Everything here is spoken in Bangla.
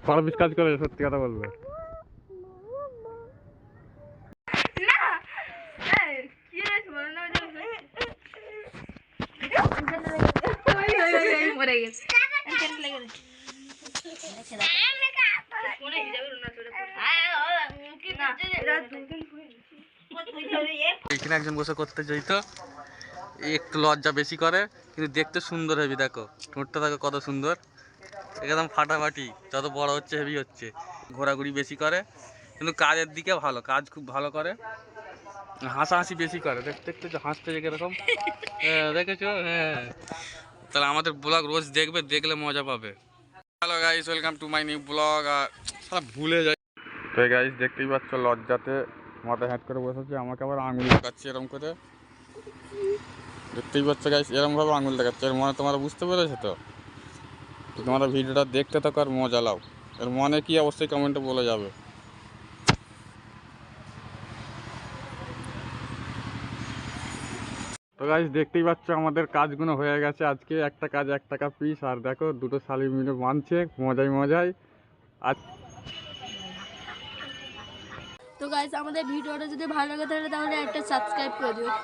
পারবিস কাজ করে, সত্যি কথা বলবে। এখানে একজন বসে করতে চাইতো, একটু লজ্জা বেশি করে কিন্তু দেখতে সুন্দর হেবি। দেখো ঠোঁটটা দেখো কত সুন্দর, একদম ফাটাফাটি। যত বড় হচ্ছে হেভি হচ্ছে। ঘোরাঘুরি বেশি করে কিন্তু কাজের দিকে ভালো, কাজ খুব ভালো করে। হাসাহাসি বেশি করে, দেখতে দেখতে হাসতে যে কিরকম দেখেছো। হ্যাঁ, তাহলে আমাদের ব্লগ রোজ দেখবে, দেখলে মজা পাবে। Hello guys, welcome to my new blog. আর সারা ভুলে যাই তো গাইস, দেখতেই পাচ্ছ লজ্জাতে মাথা হ্যাট করে বসেছে, আমাকে আবার আঙুল দেখাচ্ছে এরকম করে। দেখতেই পাচ্ছ গাইস, এরকমভাবে আঙুল দেখাচ্ছে। এর মানে তোমরা বুঝতে পেরেছো তো? তোমরা ভিডিওটা দেখতে থাকো আর মজা লাও। এর মানে কি অবশ্যই কমেন্টে বলে যাবে। তো গাইস দেখতেই পাচ্ছ আমাদের কাজগুলো হয়ে গেছে আজকে। একটা কাজ 1 টাকা পিস। আর দেখো দুটো শালি মিলে মানছে মজায় মজায়। আর তো গাইস আমাদের ভিডিওটা যদি ভালো লাগে তাহলে একটা সাবস্ক্রাইব করে দিও।